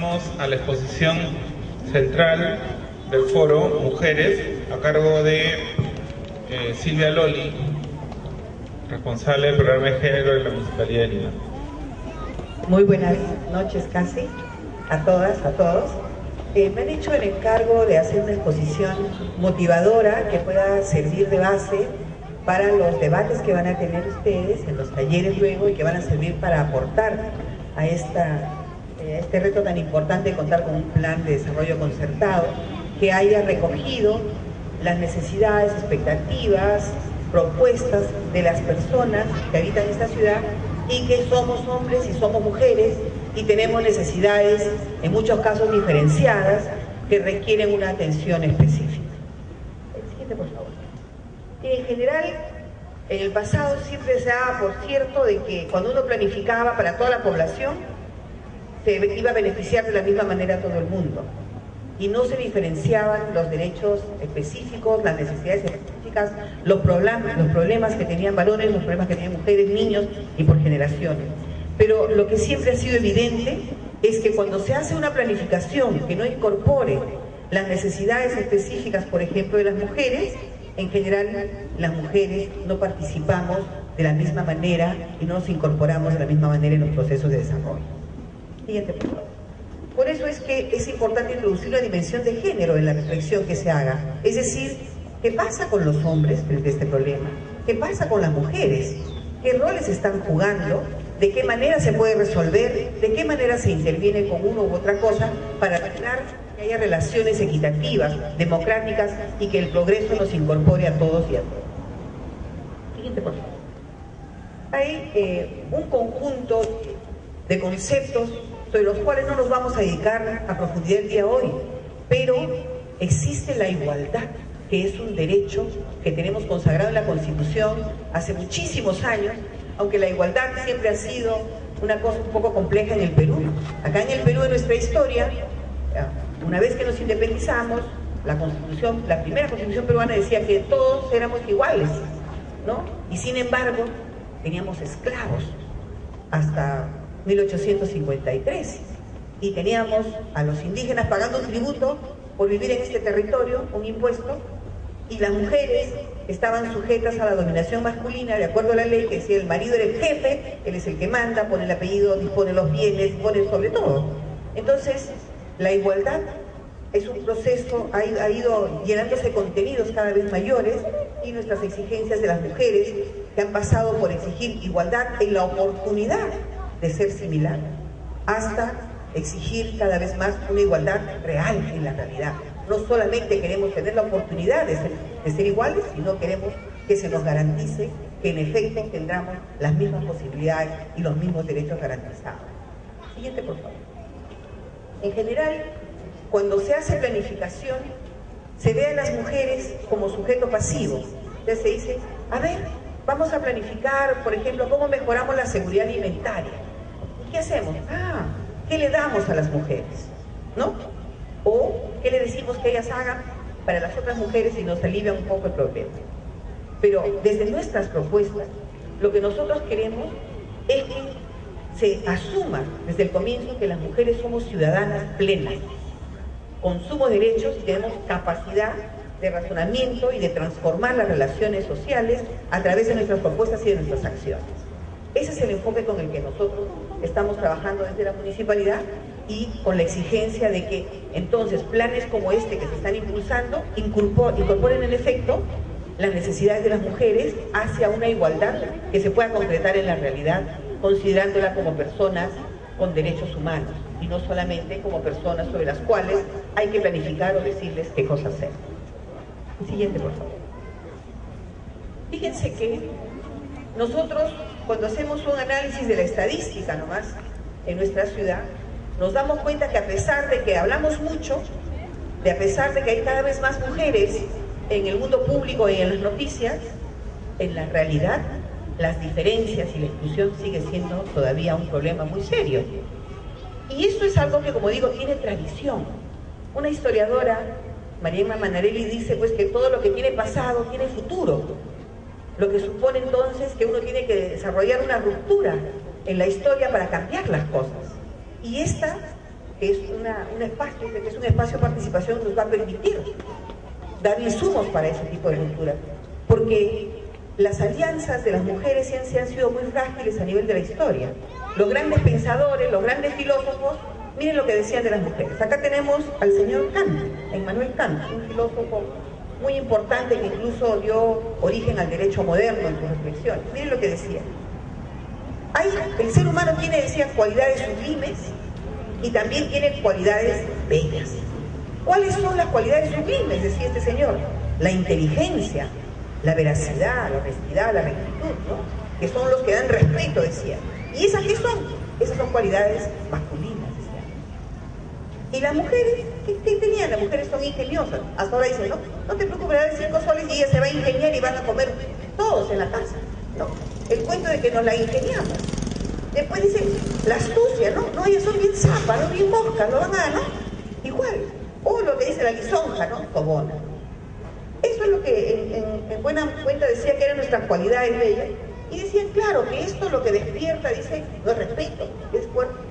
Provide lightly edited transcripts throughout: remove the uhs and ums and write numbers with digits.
Pasamos a la exposición central del foro Mujeres, a cargo de Silvia Loli, responsable del programa de género de la Municipalidad de Lima. Muy buenas noches casi a todas, a todos. Me han hecho el encargo de hacer una exposición motivadora que pueda servir de base para los debates que van a tener ustedes en los talleres luego y que van a servir para aportar a este reto tan importante de contar con un plan de desarrollo concertado que haya recogido las necesidades, expectativas, propuestas de las personas que habitan esta ciudad y que somos hombres y somos mujeres y tenemos necesidades en muchos casos diferenciadas que requieren una atención específica. El siguiente, por favor. En general, en el pasado siempre se daba por cierto de que cuando uno planificaba para toda la población se iba a beneficiar de la misma manera a todo el mundo y no se diferenciaban los derechos específicos, las necesidades específicas, los problemas que tenían varones, los problemas que tenían mujeres, niños y por generaciones. Pero lo que siempre ha sido evidente es que cuando se hace una planificación que no incorpore las necesidades específicas, por ejemplo, de las mujeres, en general las mujeres no participamos de la misma manera y no nos incorporamos de la misma manera en los procesos de desarrollo. Siguiente, por favor. Por eso es que es importante introducir la dimensión de género en la reflexión que se haga. Es decir, ¿qué pasa con los hombres frente a este problema? ¿Qué pasa con las mujeres? ¿Qué roles están jugando? ¿De qué manera se puede resolver? ¿De qué manera se interviene con uno u otra cosa para lograr que haya relaciones equitativas, democráticas y que el progreso nos incorpore a todos y a todas? Siguiente, por favor. Hay un conjunto de conceptos sobre los cuales no nos vamos a dedicar a profundidad el día de hoy, pero existe la igualdad, que es un derecho que tenemos consagrado en la Constitución hace muchísimos años, aunque la igualdad siempre ha sido una cosa un poco compleja en el Perú. Acá en el Perú, de nuestra historia, una vez que nos independizamos, la primera Constitución peruana decía que todos éramos iguales, ¿no? Y sin embargo, teníamos esclavos hasta 1853 y teníamos a los indígenas pagando un tributo por vivir en este territorio, un impuesto, y las mujeres estaban sujetas a la dominación masculina de acuerdo a la ley que decía el marido era el jefe, él es el que manda, pone el apellido, dispone los bienes, dispone sobre todo. Entonces la igualdad es un proceso, ha ido llenándose de contenidos cada vez mayores y nuestras exigencias de las mujeres que han pasado por exigir igualdad en la oportunidad de ser similar, hasta exigir cada vez más una igualdad real en la realidad. No solamente queremos tener la oportunidad de ser iguales, sino queremos que se nos garantice que en efecto tendremos las mismas posibilidades y los mismos derechos garantizados. Siguiente, por favor. En general, cuando se hace planificación, se ve a las mujeres como sujeto pasivo. Entonces se dice, a ver, vamos a planificar, por ejemplo, cómo mejoramos la seguridad alimentaria. ¿Qué hacemos? ¿Qué le damos a las mujeres? ¿No? O ¿qué le decimos que ellas hagan para las otras mujeres y nos alivia un poco el problema? Pero desde nuestras propuestas, lo que nosotros queremos es que se asuma desde el comienzo que las mujeres somos ciudadanas plenas, con sumos derechos y tenemos capacidad de razonamiento y de transformar las relaciones sociales a través de nuestras propuestas y de nuestras acciones. Ese es el enfoque con el que nosotros estamos trabajando desde la municipalidad y con la exigencia de que entonces planes como este que se están impulsando incorporen en efecto las necesidades de las mujeres hacia una igualdad que se pueda concretar en la realidad, considerándola como personas con derechos humanos y no solamente como personas sobre las cuales hay que planificar o decirles qué cosa hacer. Siguiente, por favor. Fíjense que nosotros, cuando hacemos un análisis de la estadística nomás en nuestra ciudad, nos damos cuenta que a pesar de que hablamos mucho, a pesar de que hay cada vez más mujeres en el mundo público y en las noticias, en la realidad las diferencias y la exclusión sigue siendo todavía un problema muy serio. Y esto es algo que, como digo, tiene tradición. Una historiadora, María Emma Manarelli, dice pues que todo lo que tiene pasado tiene futuro. Lo que supone entonces que uno tiene que desarrollar una ruptura en la historia para cambiar las cosas. Y esta que es un espacio, que es un espacio de participación, nos va a permitir dar insumos para ese tipo de lectura. Porque las alianzas de las mujeres sí han sido muy frágiles a nivel de la historia. Los grandes pensadores, los grandes filósofos, miren lo que decían de las mujeres. Acá tenemos al señor Kant, Immanuel Kant, un filósofo muy importante que incluso dio origen al derecho moderno en sus reflexiones. Miren lo que decía. El ser humano tiene, decía, cualidades sublimes y también tiene cualidades bellas. ¿Cuáles son las cualidades sublimes?, decía este señor. La inteligencia, la veracidad, la honestidad, la rectitud, ¿no?, que son los que dan respeto, decía. ¿Y esas qué son? Esas son cualidades masculinas, decía. ¿Y las mujeres? ¿Qué tenían? Las mujeres son ingeniosas. Hasta ahora dicen, no te preocupes, de 5 soles y ella se va a ingeniar y van a comer todos en la casa. No, el cuento de que nos la ingeniamos. Después dicen, la astucia, no, ellas son bien zapas, no bien moscas, no van a, ¿no? Igual. O lo que dice la lisonja, ¿no? Tobona. Eso es lo que en buena cuenta decía que eran nuestras cualidades bellas. Y decían, claro, que esto lo que despierta, dice, no es respeto,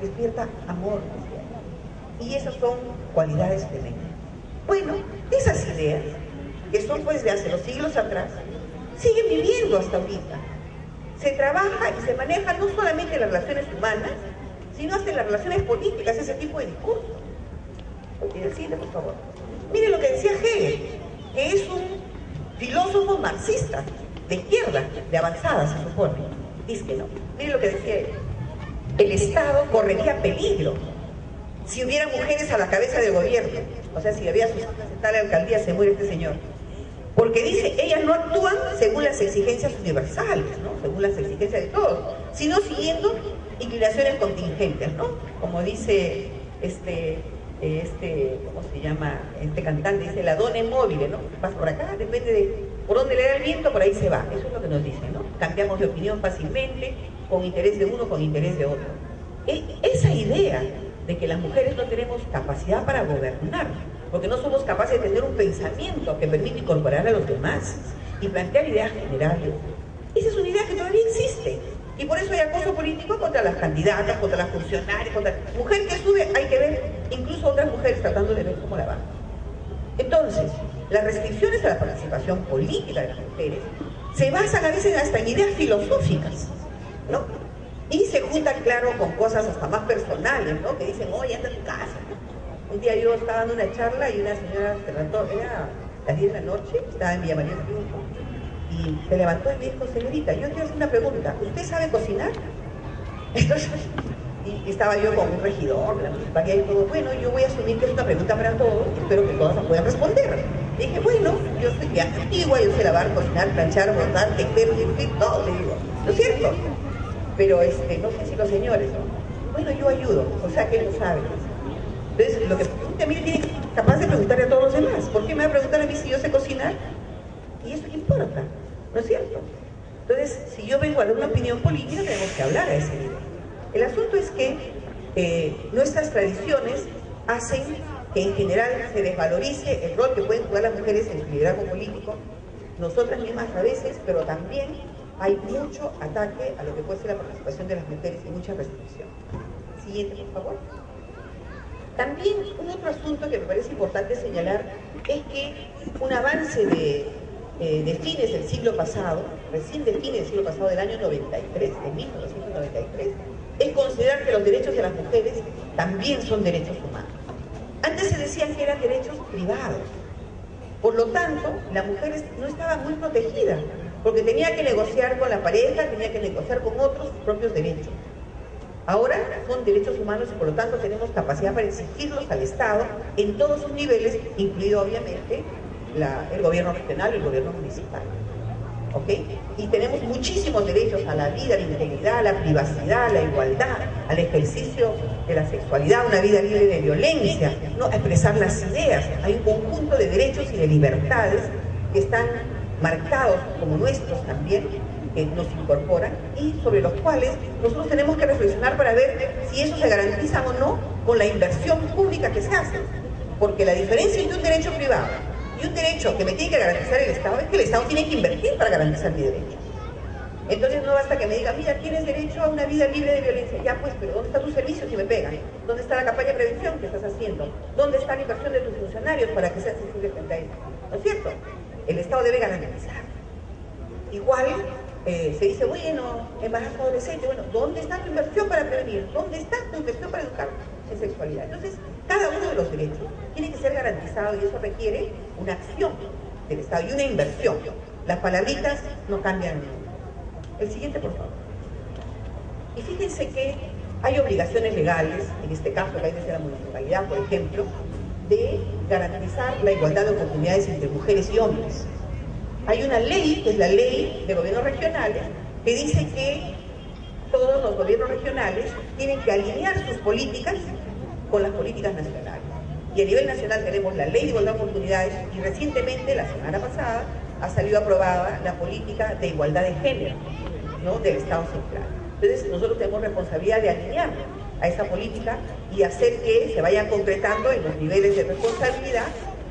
despierta amor, decía. Y esas son cualidades femeninas. Bueno, esas ideas, que son pues de hace los siglos atrás, siguen viviendo hasta ahorita. Se trabaja y se maneja no solamente en las relaciones humanas, sino hasta en las relaciones políticas, ese tipo de discurso. Decirle, por favor. Mire lo que decía Hegel, que es un filósofo marxista, de izquierda, de avanzada, se supone. Dice que no. Mire lo que decía él. El Estado correría peligro si hubiera mujeres a la cabeza del gobierno. O sea, si había sustentar la alcaldía, se muere este señor. Porque dice, ellas no actúan según las exigencias universales, ¿no?, según las exigencias de todos, sino siguiendo inclinaciones contingentes, ¿no? Como dice ¿cómo se llama? Este cantante dice, la donna es móvil, ¿no? Vas por acá, depende de por dónde le da el viento, por ahí se va. Eso es lo que nos dice, ¿no? Cambiamos de opinión fácilmente, con interés de uno, con interés de otro. Esa idea de que las mujeres no tenemos capacidad para gobernar, porque no somos capaces de tener un pensamiento que permite incorporar a los demás y plantear ideas generales, esa es una idea que todavía existe. Y por eso hay acoso político contra las candidatas, contra las funcionarias, contra la mujer que sube, hay que ver incluso otras mujeres tratando de ver cómo la van. Entonces, las restricciones a la participación política de las mujeres se basan a veces hasta en ideas filosóficas, ¿no? Y se juntan, claro, con cosas hasta más personales, ¿no? Que dicen, oye, anda a tu casa. Un día yo estaba dando una charla y una señora se levantó, era las 10 de la noche, estaba en Villa María del Triunfo, y se levantó y me dijo, señorita, yo quiero hacer una pregunta, ¿usted sabe cocinar? Entonces, y estaba yo con un regidor de la municipalidad y todo, bueno, yo voy a asumir que es una pregunta para todos, espero que todas la puedan responder. Le dije, bueno, yo soy ya antigua, yo sé lavar, cocinar, planchar, bordar, tejer, todo, le digo, ¿no es cierto? Pero no sé si los señores, ¿no? Bueno, yo ayudo, o sea que él no sabe. Entonces, lo que también tiene capaz de preguntarle a todos los demás. ¿Por qué me va a preguntar a mí si yo sé cocinar? Y eso qué importa, ¿no es cierto? Entonces, si yo vengo a dar una opinión política, tenemos que hablar a ese nivel. El asunto es que nuestras tradiciones hacen que en general se desvalorice el rol que pueden jugar las mujeres en el liderazgo político, nosotras mismas a veces, pero también hay mucho ataque a lo que puede ser la participación de las mujeres y mucha restricción. Siguiente, por favor. También un otro asunto que me parece importante señalar es que un avance de fines del siglo pasado, recién de fines del siglo pasado, del año 93, de 1993, es considerar que los derechos de las mujeres también son derechos humanos. Antes se decían que eran derechos privados. Por lo tanto, la mujer no estaba muy protegida, porque tenía que negociar con la pareja, tenía que negociar con otros sus propios derechos. Ahora son derechos humanos y por lo tanto tenemos capacidad para exigirlos al Estado en todos sus niveles, incluido obviamente el gobierno regional y el gobierno municipal. ¿Ok? Y tenemos muchísimos derechos a la vida, a la integridad, a la privacidad, a la igualdad, al ejercicio de la sexualidad, una vida libre de violencia, ¿no?, a expresar las ideas. Hay un conjunto de derechos y de libertades que están marcados como nuestros también, que nos incorporan y sobre los cuales nosotros tenemos que reflexionar para ver si eso se garantiza o no con la inversión pública que se hace. Porque la diferencia entre un derecho privado y un derecho que me tiene que garantizar el Estado es que el Estado tiene que invertir para garantizar mi derecho. Entonces no basta que me digan, mira, tienes derecho a una vida libre de violencia. Ya pues, pero ¿dónde está tu servicio si me pegan? ¿Dónde está la campaña de prevención que estás haciendo? ¿Dónde está la inversión de tus funcionarios para que sean sensibles frente a eso? ¿No es cierto? El Estado debe garantizar. Igual se dice, bueno, embarazo adolescente, bueno, ¿dónde está tu inversión para prevenir? ¿Dónde está tu inversión para educar en sexualidad? Entonces, cada uno de los derechos tiene que ser garantizado y eso requiere una acción del Estado y una inversión. Las palabritas no cambian. El siguiente, por favor. Y fíjense que hay obligaciones legales, en este caso que hay desde la municipalidad, por ejemplo, de garantizar la igualdad de oportunidades entre mujeres y hombres. Hay una ley, que es la ley de gobiernos regionales, que dice que todos los gobiernos regionales tienen que alinear sus políticas con las políticas nacionales. Y a nivel nacional tenemos la ley de igualdad de oportunidades y recientemente, la semana pasada, ha salido aprobada la política de igualdad de género, ¿no?, del Estado central. Entonces nosotros tenemos responsabilidad de alinear a esa política y hacer que se vayan concretando en los niveles de responsabilidad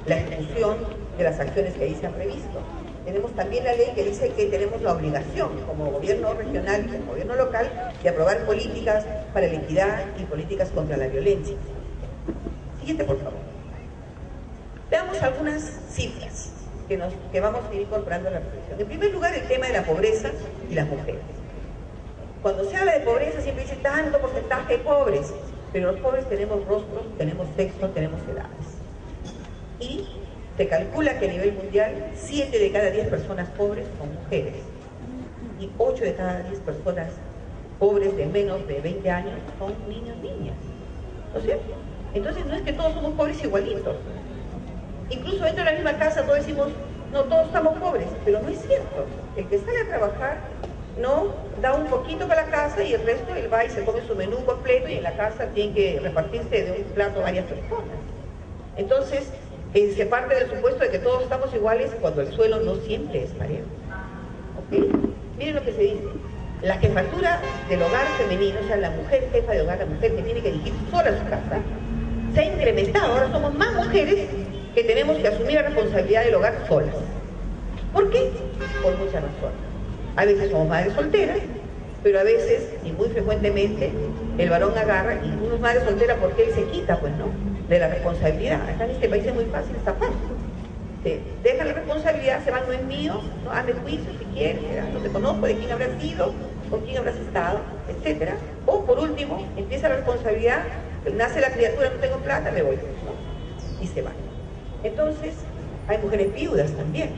la ejecución de las acciones que ahí se han previsto. Tenemos también la ley que dice que tenemos la obligación como gobierno regional y como gobierno local de aprobar políticas para la equidad y políticas contra la violencia. Siguiente, por favor. Veamos algunas cifras que vamos a ir incorporando a la reflexión. En primer lugar, el tema de la pobreza y las mujeres. Cuando se habla de pobreza siempre dice tanto porcentaje de pobres, pero los pobres tenemos rostros, tenemos sexo, tenemos edades. Y se calcula que a nivel mundial 7 de cada 10 personas pobres son mujeres y 8 de cada 10 personas pobres de menos de 20 años son niños, niñas. ¿No es cierto? Entonces no es que todos somos pobres igualitos. Incluso dentro de la misma casa todos decimos, no, todos estamos pobres, pero no es cierto. El que sale a trabajar no da un poquito para la casa y el resto él va y se come su menú completo y en la casa tiene que repartirse de un plato varias personas. Entonces se parte del supuesto de que todos estamos iguales cuando el suelo no siempre es parejo. ¿Okay? Miren lo que se dice. La jefatura del hogar femenino, o sea, la mujer jefa de hogar, la mujer que tiene que dirigir sola su casa, se ha incrementado. Ahora somos más mujeres que tenemos que asumir la responsabilidad del hogar solas. ¿Por qué? Por muchas razones. A veces somos madres solteras, pero a veces, y muy frecuentemente, el varón agarra, y uno es madre soltera porque él se quita, pues, ¿no?, de la responsabilidad. Acá en este país es muy fácil zafar. Deja la responsabilidad, se va, no es mío, no, hazme juicio si quieres, no te conozco, de quién habrás sido, con quién habrás estado, etcétera. O por último, empieza la responsabilidad, nace la criatura, no tengo plata, me voy, ¿no?, y se va. Entonces, hay mujeres viudas también,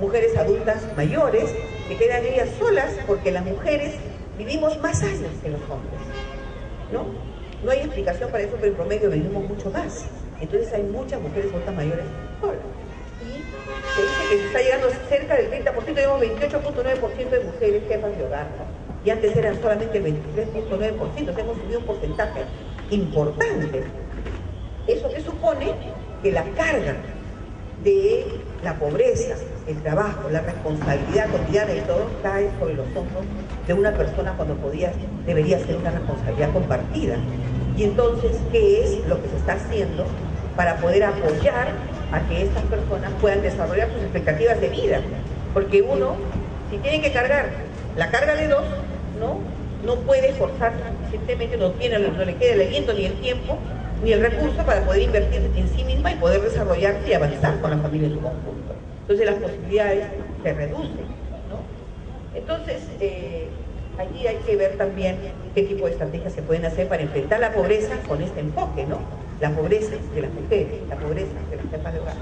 mujeres adultas mayores que quedan ellas solas porque las mujeres vivimos más años que los hombres, ¿no? No hay explicación para eso, pero en promedio vivimos mucho más. Entonces hay muchas mujeres adultas mayores solas. Y se dice que se está llegando cerca del 30%, tenemos 28.9% de mujeres jefas de hogar, ¿no? Y antes eran solamente el 23.9%, entonces hemos subido un porcentaje importante. Eso que supone que la carga de la pobreza, el trabajo, la responsabilidad cotidiana y todo cae sobre los hombros de una persona cuando debería ser una responsabilidad compartida. Y entonces, ¿qué es lo que se está haciendo para poder apoyar a que estas personas puedan desarrollar sus expectativas de vida? Porque uno, si tiene que cargar la carga de dos, no puede esforzarse suficientemente, no le queda el aliento ni el tiempo ni el recurso para poder invertir en sí misma y poder desarrollarse y avanzar con la familia en su conjunto. Entonces las posibilidades se reducen, ¿no? Entonces, allí hay que ver también qué tipo de estrategias se pueden hacer para enfrentar la pobreza con este enfoque, ¿no? La pobreza de las mujeres, la pobreza de las jefas de hogar.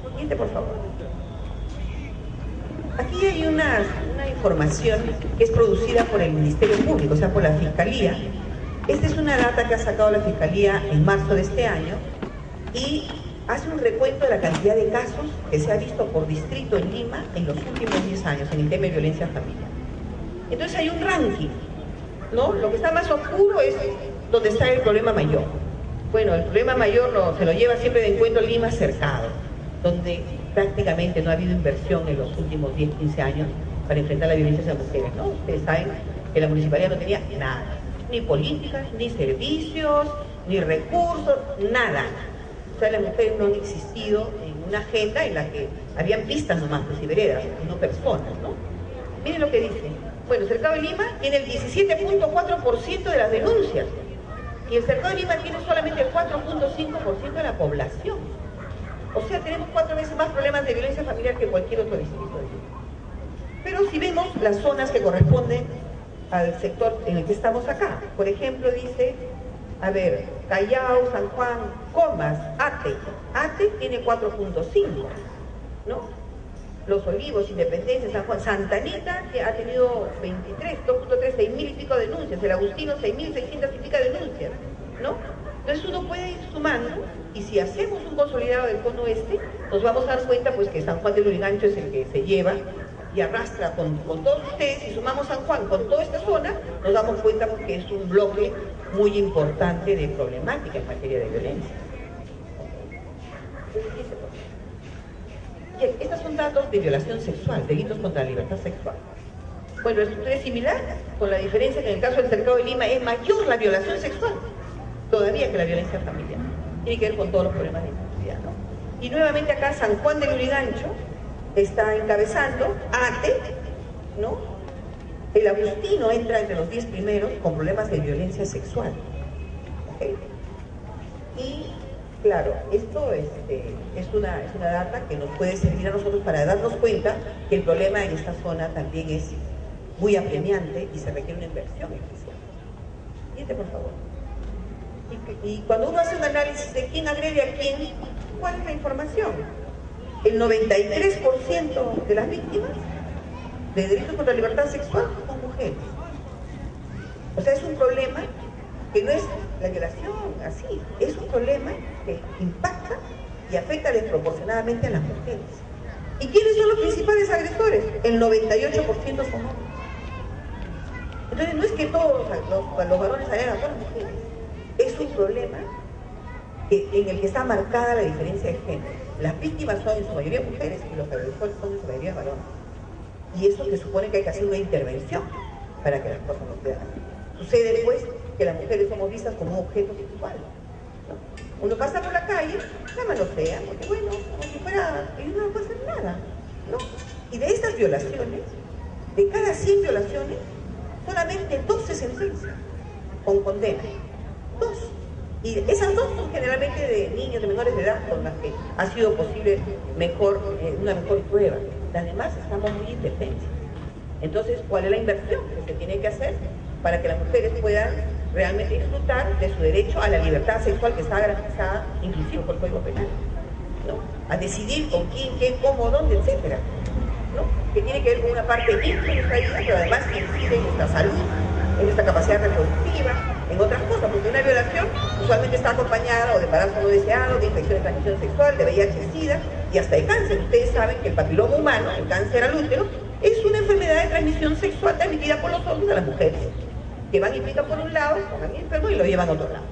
Siguiente, por favor. Aquí hay una información que es producida por el Ministerio Público, o sea, por la Fiscalía. Esta es una data que ha sacado la Fiscalía en marzo de este año y hace un recuento de la cantidad de casos que se ha visto por distrito en Lima en los últimos 10 años en el tema de violencia familiar. Entonces hay un ranking, ¿no? Lo que está más oscuro es donde está el problema mayor. Bueno, el problema mayor se lo lleva siempre de encuentro Lima Cercado, donde prácticamente no ha habido inversión en los últimos 10, 15 años para enfrentar la violencia hacia mujeres, ¿no? Ustedes saben que la municipalidad no tenía nada, ni políticas, ni servicios, ni recursos, nada. O sea, las mujeres no han existido en una agenda en la que habían pistas nomás, pues, y veredas, no personas, ¿no? Miren lo que dice. Bueno, el Cercado de Lima tiene el 17.4% de las denuncias y el Cercado de Lima tiene solamente el 4.5% de la población. O sea, tenemos 4 veces más problemas de violencia familiar que cualquier otro distrito de Lima. Pero si vemos las zonas que corresponden al sector en el que estamos acá, por ejemplo, dice, a ver, Callao, San Juan, Comas, Ate. Ate tiene 4.5, ¿no? Los Olivos, Independencia, San Juan, Santa Anita, que ha tenido 23, 2.3, 6.000 y pico denuncias, el Agustino 6.600 y pico denuncias, ¿no? Entonces uno puede ir sumando, y si hacemos un consolidado del cono oeste, nos vamos a dar cuenta pues que San Juan del Lurigancho es el que se lleva y arrastra con todos ustedes. Si sumamos San Juan con toda esta zona, nos damos cuenta porque es un bloque muy importante de problemática en materia de violencia. Bien, estos son datos de violación sexual, delitos contra la libertad sexual. Bueno, la estructura es similar, con la diferencia que en el caso del Cercado de Lima es mayor la violación sexual todavía que la violencia familiar. Tiene que ver con todos los problemas de intimidad, ¿no? Y nuevamente acá San Juan del Lurigancho está encabezando, Ate, ¿no? El Agustino entra entre los 10 primeros con problemas de violencia sexual. ¿Okay? Y claro, esto es una data que nos puede servir a nosotros para darnos cuenta que el problema en esta zona también es muy apremiante y se requiere una inversión especial. Siguiente, por favor. Y cuando uno hace un análisis de quién agrede a quién, ¿cuál es la información? El 93% de las víctimas de delitos contra la libertad sexual son mujeres. O sea, es un problema que no es la violación así, es un problema que impacta y afecta desproporcionadamente a las mujeres. ¿Y quiénes son los principales agresores? El 98% son hombres. Entonces no es que todos los varones agredan a todas las mujeres, es un problema en el que está marcada la diferencia de género. Las víctimas son en su mayoría mujeres y los agresores son en su mayoría varones. Y eso que supone que hay que hacer una intervención para que las cosas no queden así. Sucede pues que las mujeres somos vistas como un objeto sexual, ¿no? Uno pasa por la calle, la manosea, porque bueno, como si fuera, y no puede hacer nada, ¿no? Y de estas violaciones, de cada 100 violaciones, solamente 2 se sentencian con condena. 2. Y esas 2 son generalmente de niños de menores de edad con las que ha sido posible una mejor prueba. Las demás estamos muy indefensas. Entonces, ¿cuál es la inversión que se tiene que hacer para que las mujeres puedan realmente disfrutar de su derecho a la libertad sexual que está garantizada inclusive por el Código Penal, ¿no? A decidir con quién, qué, cómo, dónde, etcétera, ¿no? Que tiene que ver con una parte íntima de nuestra vida, pero además que incide en nuestra salud, en nuestra capacidad reproductiva, en otras cosas, porque una violación usualmente está acompañada o de embarazo no deseado, de infección de transmisión sexual, de VIH-Sida y hasta de cáncer. Ustedes saben que el papiloma humano, el cáncer al útero, es una enfermedad de transmisión sexual transmitida por los hombres a las mujeres, que van y pican por un lado, pongan enfermo y lo llevan a otro lado,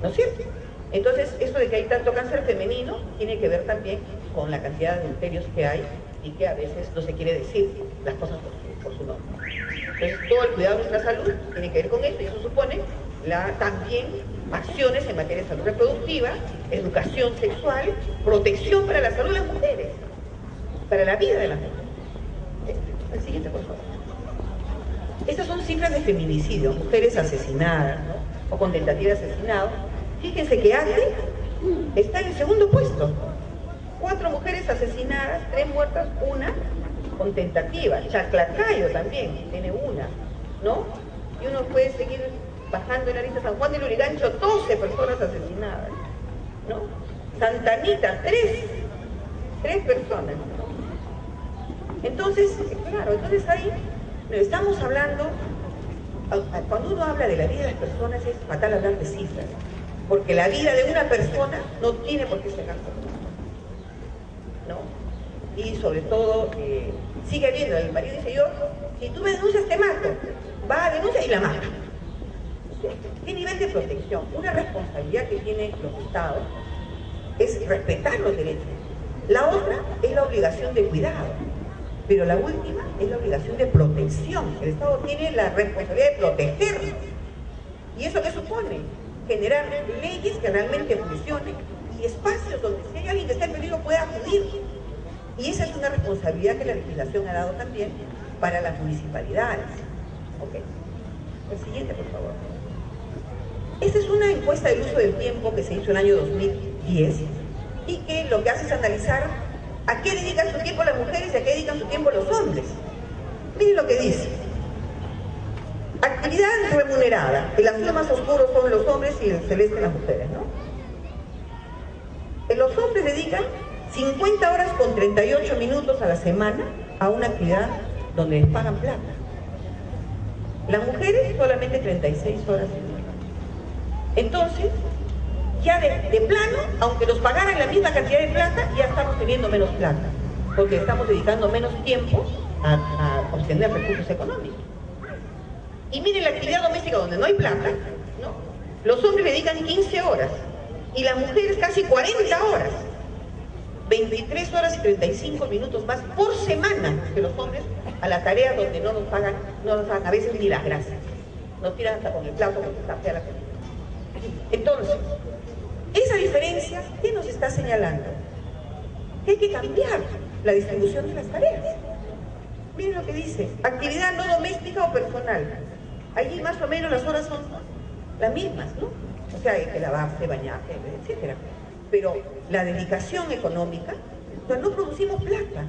¿no es cierto? Entonces, eso de que hay tanto cáncer femenino tiene que ver también con la cantidad de adulterios que hay y que a veces no se quiere decir las cosas por su nombre. Entonces, todo el cuidado de nuestra salud tiene que ver con esto, y eso supone también acciones en materia de salud reproductiva, educación sexual, protección para la salud de las mujeres, para la vida de las mujeres. El siguiente, por favor. Estas son cifras de feminicidio, mujeres asesinadas, ¿no? O con tentativa de asesinado. Fíjense que Ate está en el segundo puesto. 4 mujeres asesinadas, 3 muertas, 1 con tentativa. Chaclacayo también tiene 1, ¿no? Y uno puede seguir bajando en la lista. San Juan del Lurigancho, 12 personas asesinadas, ¿no? Santa Anita, 3 personas, ¿no? Entonces, claro, ahí estamos hablando, cuando uno habla de la vida de las personas es fatal hablar de cifras, porque la vida de una persona no tiene por qué ser gasto, ¿no? Y sobre todo, sigue habiendo, el marido dice, yo, si tú me denuncias te mato, va a denunciar y la mata. ¿Qué nivel de protección? Una responsabilidad que tienen los estados es respetar los derechos. La otra es la obligación de cuidado. Pero la última es la obligación de protección. El Estado tiene la responsabilidad de protegernos. ¿Y eso qué supone? Generar leyes que realmente funcionen y espacios donde si hay alguien que está en peligro pueda acudir. Y esa es una responsabilidad que la legislación ha dado también para las municipalidades. ¿Ok? El siguiente, por favor. Esta es una encuesta del uso del tiempo que se hizo en el año 2010 y que lo que hace es analizar a qué dedican su tiempo las mujeres y a qué dedican su tiempo los hombres. Miren lo que dice. Actividad remunerada. El azul más oscuro son los hombres y el celeste las mujeres, ¿no? Los hombres dedican 50 horas con 38 minutos a la semana a una actividad donde les pagan plata. Las mujeres solamente 36 horas. Entonces, ya de plano, aunque nos pagaran la misma cantidad de plata, ya estamos teniendo menos plata, porque estamos dedicando menos tiempo a obtener recursos económicos. Y miren la actividad doméstica donde no hay plata, ¿no? Los hombres le dedican 15 horas y las mujeres casi 40 horas. 23 horas y 35 minutos más por semana que los hombres a la tarea donde no nos pagan a veces ni las gracias. Nos tiran hasta con el plato porque está fea la comida. Entonces, esa diferencia, ¿qué nos está señalando? Que hay que cambiar la distribución de las tareas. Miren lo que dice, actividad no doméstica o personal. Allí más o menos las horas son las mismas, ¿no? O sea, hay que lavarse, bañarse, etc. Pero la dedicación económica, o sea, no producimos plata.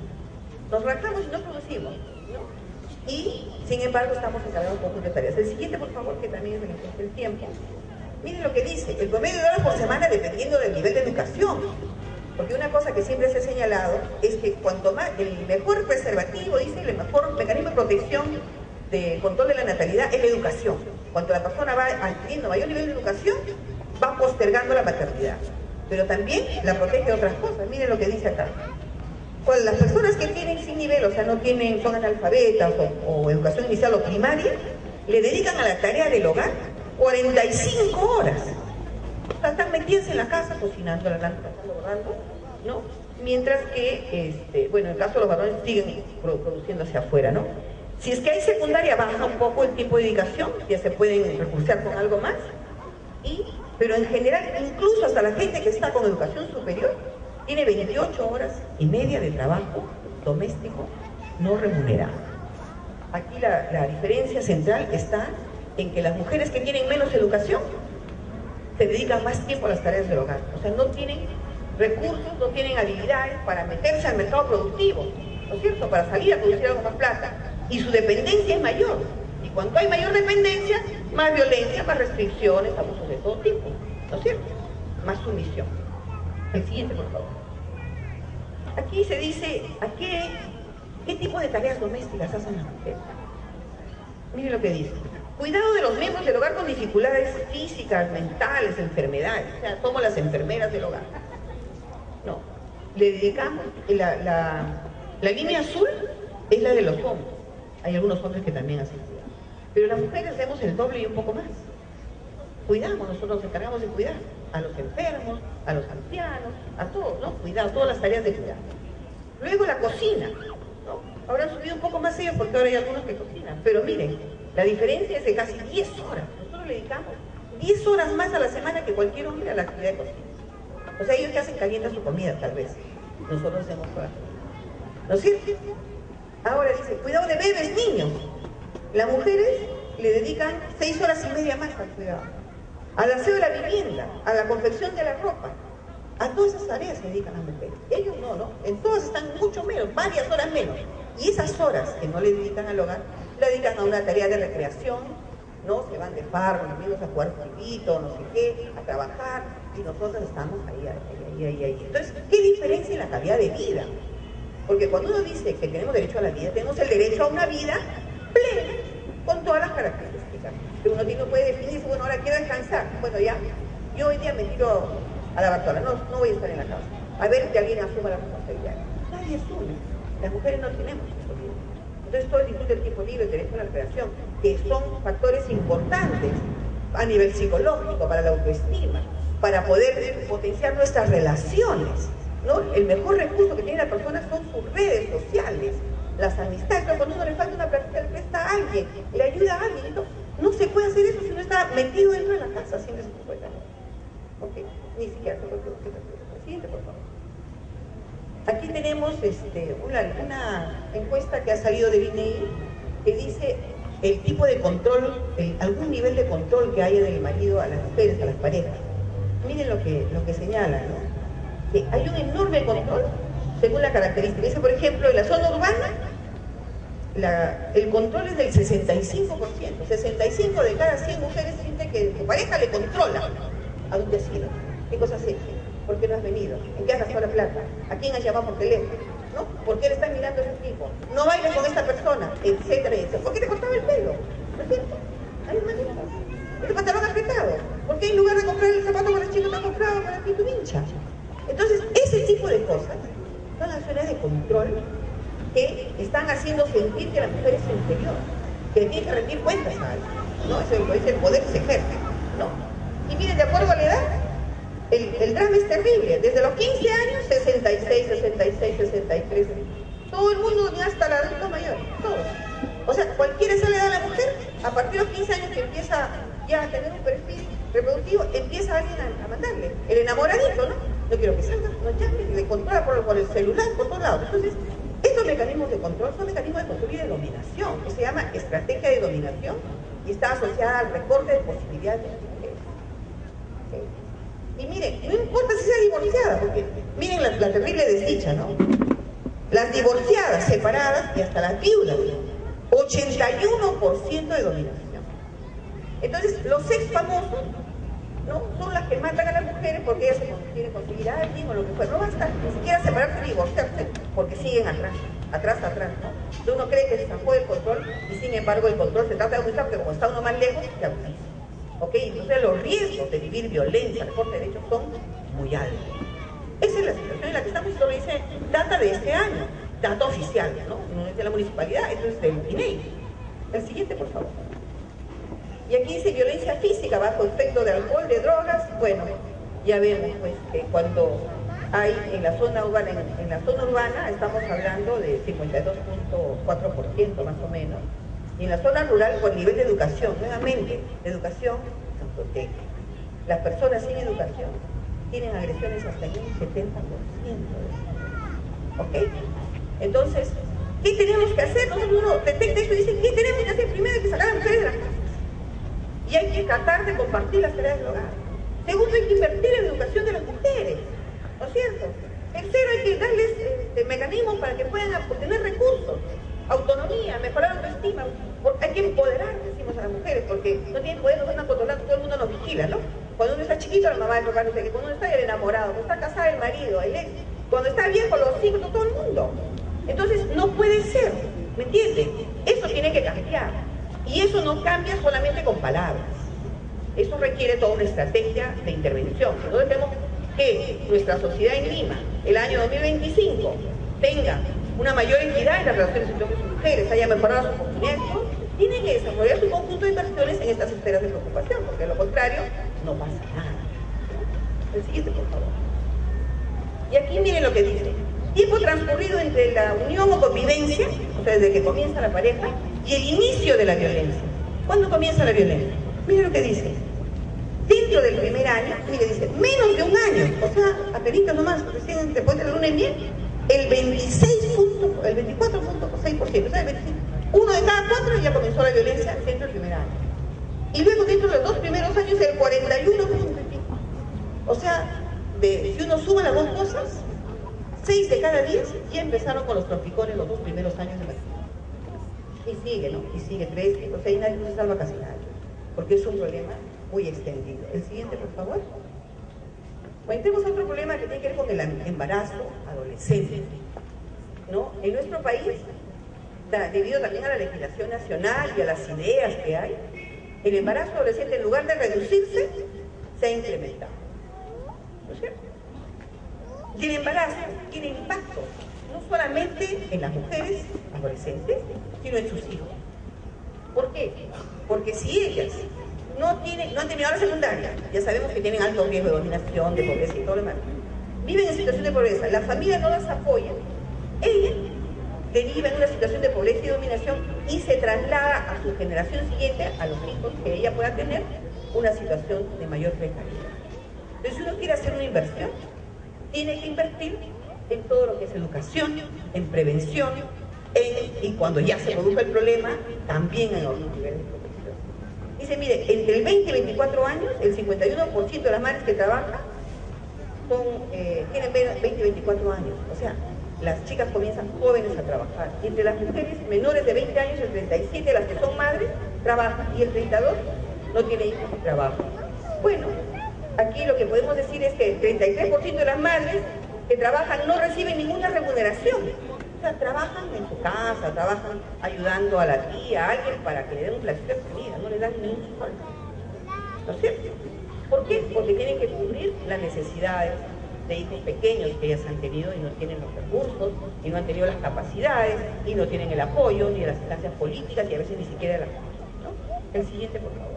Nos rajamos y no producimos, ¿no? Y, sin embargo, estamos encargados de un conjunto de tareas. El siguiente, por favor, que también es el tiempo. Miren lo que dice, el promedio de horas por semana dependiendo del nivel de educación. Porque una cosa que siempre se ha señalado es que cuanto más, el mejor preservativo, dice, el mejor mecanismo de protección de control de la natalidad es la educación. Cuando la persona va adquiriendo mayor nivel de educación, va postergando la maternidad. Pero también la protege de otras cosas. Miren lo que dice acá. Cuando las personas que tienen sin nivel, o sea, no tienen, son analfabetas o educación inicial o primaria, le dedican a la tarea del hogar 45 horas. O sea, están metidas en la casa, cocinando, lavando, bordando, ¿no? Mientras que, bueno, en el caso de los varones siguen produciendo hacia afuera, ¿no? Si es que hay secundaria, baja un poco el tiempo de dedicación, ya se pueden recursear con algo más, pero en general, incluso hasta la gente que está con educación superior, tiene 28 horas y media de trabajo doméstico no remunerado. Aquí la diferencia central está en que las mujeres que tienen menos educación se dedican más tiempo a las tareas del hogar. O sea, no tienen recursos, no tienen habilidades para meterse al mercado productivo, ¿no es cierto? Para salir a producir algo más plata. Y su dependencia es mayor. Y cuando hay mayor dependencia, más violencia, más restricciones, abusos de todo tipo, ¿no es cierto? Más sumisión. El siguiente, por favor. Aquí se dice, ¿qué tipo de tareas domésticas hacen las mujeres? Mire lo que dice. Cuidado de los miembros del hogar con dificultades físicas, mentales, enfermedades. O sea, somos las enfermeras del hogar. No. Le dedicamos, la línea azul es la de los hombres. Hay algunos hombres que también hacen cuidado. Pero las mujeres hacemos el doble y un poco más. Cuidamos, nosotros nos encargamos de cuidar a los enfermos, a los ancianos, a todos, ¿no? Cuidado, todas las tareas de cuidado. Luego la cocina, ¿no? Ahora han subido un poco más ellos porque ahora hay algunos que cocinan. Pero miren, la diferencia es de casi 10 horas. Nosotros le dedicamos 10 horas más a la semana que cualquier hombre a la actividad de cocina. O sea, ellos que hacen calienta su comida, tal vez. Nosotros hacemos todas las cosas. ¿No es cierto? Ahora dice, cuidado de bebés, niños. Las mujeres le dedican 6 horas y media más al cuidado. Al aseo de la vivienda, a la confección de la ropa. A todas esas tareas se dedican las mujeres. Ellos no, ¿no? En todas están mucho menos, varias horas menos. Y esas horas que no le dedican al hogar, le dedican a una tarea de recreación, ¿no? Se van de farro, los niños a jugar jueguito, no sé qué, a trabajar, y nosotros estamos ahí. Entonces, ¿qué diferencia en la calidad de vida? Porque cuando uno dice que tenemos derecho a la vida, tenemos el derecho a una vida plena, con todas las características. Que uno puede definirse, bueno, ahora quiero descansar. Bueno, ya, yo hoy día me tiro a la bartola, no voy a estar en la casa. A ver que alguien asuma la responsabilidad. Nadie asume. Las mujeres no tenemos tiempo libre. Entonces todo el disfrute del tiempo libre, el derecho a la recreación, que son factores importantes a nivel psicológico, para la autoestima, para poder potenciar nuestras relaciones, ¿no? El mejor recurso que tiene la persona son sus redes sociales, las amistades. Pero cuando uno le falta una platita, le presta a alguien, le ayuda a alguien. No se puede hacer eso si uno está metido dentro de la casa haciendo ese tipo de tareas. Ok, ni siquiera se puede. El siguiente, por favor. Aquí tenemos una encuesta que ha salido del INEI que dice el tipo de control, algún nivel de control que haya del marido a las mujeres, a las parejas. Miren lo que señala, ¿no? Que hay un enorme control según la característica. Dice, por ejemplo, en la zona urbana, el control es del 65%. 65 de cada 100 mujeres sienten que su pareja le controla. ¿A dónde has ido? ¿Qué cosas has hecho? ¿Por qué no has venido? ¿En qué has gastado la plata? ¿A quién has llamado por teléfono? ¿No? ¿Por qué le estás mirando a ese tipo? No bailes con esta persona, etcétera, etcétera. ¿Por qué te cortaba el pelo? ¿No es cierto? Hay un manera. ¿El pantalón apretado? ¿Por qué en lugar de comprar el zapato para el chico te has comprado para ti tu hincha? Entonces, ese tipo de cosas son acciones de control que están haciendo sentir que la mujer es inferior, que tiene que rendir cuentas a alguien, ¿no? Eso lo dice el poder se ejerce, ¿no? Y miren, de acuerdo a la edad, el drama es terrible. Desde los 15 años, 66, 66, 63, todo el mundo hasta el adulto mayor, todos. O sea, cualquier esa le da a la mujer, a partir de los 15 años que empieza ya a tener un perfil reproductivo, empieza alguien a mandarle, el enamoradito, ¿no? No quiero que salga, no llame, le controla por el celular, por todos lados. Entonces, estos mecanismos de control son mecanismos de control y de dominación, que se llama estrategia de dominación y está asociada al recorte de posibilidades de las mujeres. ¿Sí? Y miren, no importa si sea divorciada, porque miren la terrible desdicha, ¿no? Las divorciadas, separadas y hasta las viudas, 81% de dominación. Entonces, los ex famosos, ¿no? Son las que matan a las mujeres porque ellas se quieren conseguir a alguien o lo que fuera. No basta ni siquiera separarse ni divorciarse, porque siguen atrás, ¿no? Entonces uno cree que se sacó el control y sin embargo el control se trata de aumentar porque como está uno más lejos, se abusa. ¿Ok? Entonces los riesgos de vivir violencia, recorte de derechos son muy altos. Esa es la situación en la que estamos, esto lo dice data de este año, data oficial, ¿no? No es de la municipalidad, esto es del INEI. El siguiente, por favor. Y aquí dice violencia física bajo efecto de alcohol, de drogas. Bueno, ya vemos pues que cuando hay en la zona urbana, en la zona urbana estamos hablando de 52.4% más o menos. Y en la zona rural, por nivel de educación, nuevamente, de educación nos protege. Las personas sin educación tienen agresiones hasta en un 70%. ¿Ok? Entonces, ¿qué tenemos que hacer? Nosotros uno detecta esto y dice, ¿qué tenemos que hacer? Primero hay que sacar a las mujeres de las casas. Y hay que tratar de compartir las tareas del hogar. Segundo, hay que invertir en la educación de las mujeres, ¿no es cierto? Tercero, hay que darles mecanismos para que puedan obtener recursos, autonomía, mejorar la autoestima. Hay que empoderar, decimos a las mujeres, porque no tienen poder, nos están controlando, todo el mundo nos vigila, ¿no? Cuando uno está chiquito, la mamá, el papá, no sé qué, cuando uno está el enamorado, cuando está casado, el marido, el ex, cuando está viejo, los hijos, todo el mundo. Entonces, no puede ser, ¿me entiendes? Eso tiene que cambiar. Y eso no cambia solamente con palabras. Eso requiere toda una estrategia de intervención. Entonces tenemos que nuestra sociedad en Lima, el año 2025, tenga una mayor equidad en las relaciones entre hombres y mujeres, haya mejorado sus oportunidades, tiene que desarrollar su conjunto de inversiones en estas esferas de preocupación, porque de lo contrario no pasa nada. El siguiente, por favor. Y aquí miren lo que dice. Tiempo transcurrido entre la unión o convivencia, o sea, desde que comienza la pareja, y el inicio de la violencia. ¿Cuándo comienza la violencia? Mire lo que dice. Dentro del primer año, mire, dice, menos de un año, o sea, apenas nomás, recién después de la luna de miel, el 24.6%, o sea, uno de cada 4 ya comenzó la violencia dentro del primer año. Y luego dentro de los 2 primeros años, el 41.5%. O sea, si uno suma las dos cosas, 6 de cada 10 ya empezaron con los tropicones los 2 primeros años de matrimonio. Y sigue, ¿no? Y sigue 3, 5, 6, nadie no se salva casi nadie. Porque es un problema muy extendido. El siguiente, por favor. Bueno, tenemos otro problema que tiene que ver con el embarazo adolescente, ¿no? En nuestro país, debido también a la legislación nacional y a las ideas que hay, el embarazo adolescente, en lugar de reducirse, se ha incrementado. ¿No es cierto? Y el embarazo tiene impacto no solamente en las mujeres adolescentes, sino en sus hijos. ¿Por qué? Porque si ellas no han terminado la secundaria, ya sabemos que tienen alto riesgo de dominación, de pobreza y todo lo demás, viven en situación de pobreza, la familia no las apoya, ella deriva en una situación de pobreza y dominación y se traslada a su generación siguiente, a los hijos que ella pueda tener, una situación de mayor precariedad. Entonces, si uno quiere hacer una inversión, tiene que invertir en todo lo que es educación, en prevención, y cuando ya se produjo el problema, también en algunos niveles de protección. Dice, mire, entre el 20 y 24 años, el 51% de las madres que trabajan tienen 20 y 24 años. O sea, las chicas comienzan jóvenes a trabajar. Y entre las mujeres menores de 20 años, el 37 de las que son madres trabajan, y el 32 no tiene hijos y trabaja. Bueno, aquí lo que podemos decir es que el 33% de las madres que trabajan no reciben ninguna remuneración. O sea, trabajan en su casa, trabajan ayudando a la tía, a alguien para que le den un platito de comida, no le dan ni un sueldo. ¿No es cierto? ¿Por qué? Porque tienen que cubrir las necesidades de hijos pequeños que ellas han tenido y no tienen los recursos, y no han tenido las capacidades, y no tienen el apoyo, ni las instancias políticas, y a veces ni siquiera el apoyo, ¿no? El siguiente, por favor.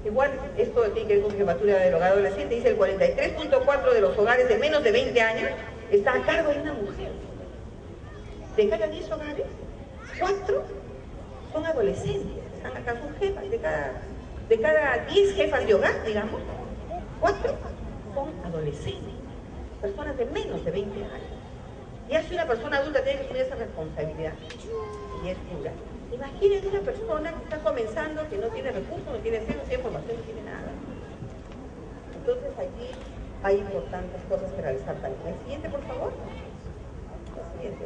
Igual, esto tiene que ver con jefatura del hogar adolescente. Dice el 43.4% de los hogares de menos de 20 años está a cargo de una mujer. De cada 10 hogares, 4 son adolescentes, están acá, son jefas. De cada 10 jefas de hogar, digamos, 4 son adolescentes, personas de menos de 20 años. Ya si una persona adulta tiene que tener esa responsabilidad, y es dura. Imaginen una persona que está comenzando, que no tiene recursos, no tiene acceso, no tiene formación, no tiene nada. Entonces allí hay importantes cosas que realizar también. El siguiente, por favor. El siguiente.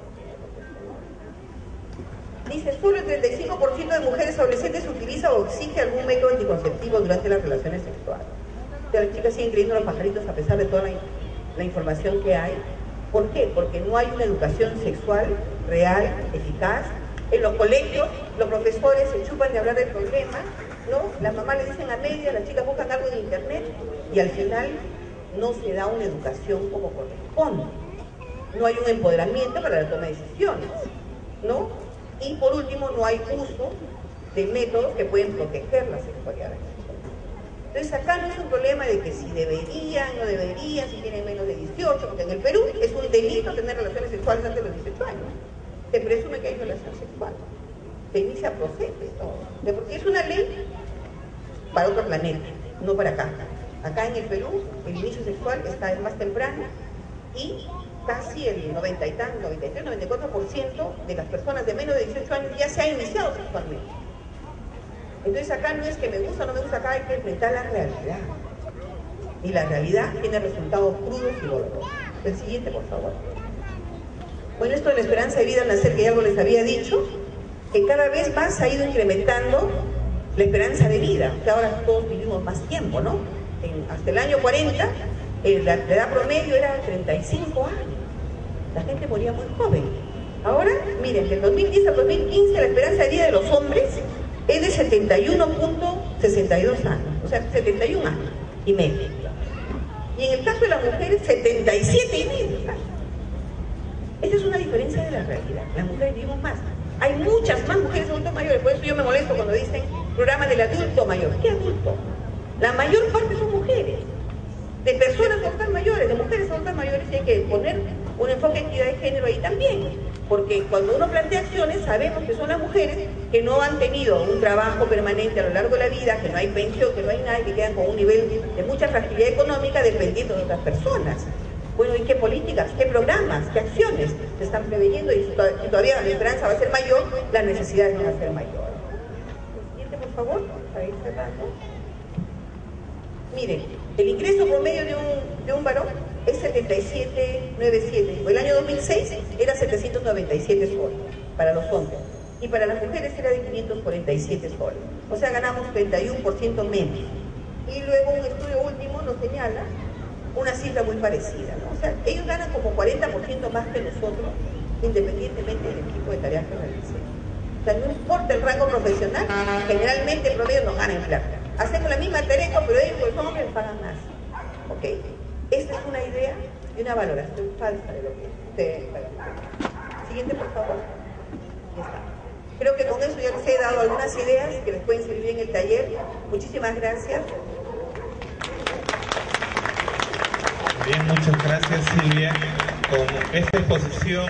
Dice, solo el 35% de mujeres adolescentes utiliza o exige algún método anticonceptivo durante las relaciones sexuales. O sea, las chicas siguen creyendo los pajaritos a pesar de toda la información que hay. ¿Por qué? Porque no hay una educación sexual real, eficaz. En los colegios, los profesores se chupan de hablar del problema, ¿no? Las mamás le dicen a media, las chicas buscan algo en internet, y al final no se da una educación como corresponde. No hay un empoderamiento para la toma de decisiones, ¿no? Y por último, no hay uso de métodos que pueden proteger la sexualidad. Entonces acá no es un problema de que si deberían, no deberían, si tienen menos de 18, porque en el Perú es un delito tener relaciones sexuales antes de los 18 años. Se presume que hay relación sexual, se inicia proceso y todo, porque es una ley para otro planeta, no para acá. Acá en el Perú el inicio sexual está más temprano, y casi el 90 y tanto, 93, 94% de las personas de menos de 18 años ya se ha iniciado sexualmente. Entonces acá no es que me gusta o no me gusta, acá hay que enfrentar la realidad, y la realidad tiene resultados crudos y dolorosos. El siguiente, por favor. Bueno, esto de la esperanza de vida al nacer, que ya algo les había dicho, que cada vez más se ha ido incrementando la esperanza de vida, que ahora todos vivimos más tiempo, ¿no? Hasta el año 40, la edad promedio era 35 años. La gente moría muy joven. Ahora, miren, del 2010 al 2015 la esperanza de vida de los hombres es de 71.62 años, o sea, 71 años y medio. Y en el caso de las mujeres, 77 y medio años. Esa es una diferencia de la realidad. Las mujeres vivimos más. Hay muchas más mujeres adultos mayores. Por eso yo me molesto cuando dicen programa del adulto mayor. ¿Qué adulto? La mayor parte son mujeres. De personas adultas mayores, de mujeres adultas mayores, y hay que poner un enfoque de equidad de género ahí también. Porque cuando uno plantea acciones, sabemos que son las mujeres que no han tenido un trabajo permanente a lo largo de la vida, que no hay pensión, que no hay nada, y que quedan con un nivel de mucha fragilidad económica dependiendo de otras personas. Bueno, ¿y qué políticas, qué programas, qué acciones se están preveyendo? Y si todavía la esperanza va a ser mayor, las necesidades van a ser mayores. Siguiente, por favor, para ir cerrando. Miren, el ingreso promedio de un varón es 77.97. El año 2006 era 797 soles para los hombres, y para las mujeres era de 547 soles. O sea, ganamos 31% menos. Y luego un estudio último nos señala una cifra muy parecida, ¿no? O sea, ellos ganan como 40% más que nosotros, independientemente del tipo de tareas que realicen. O sea, no importa el rango profesional, generalmente el promedio nos gana en plata. Hacemos la misma tarea, pero ellos, los hombres, pagan más. ¿Ok? Esta es una idea y una valoración falsa de lo que ustedes pagan. Siguiente, por favor. Ya está. Creo que con eso ya les he dado algunas ideas que les pueden servir en el taller. Muchísimas gracias. Bien, muchas gracias, Silvia. Con esta exposición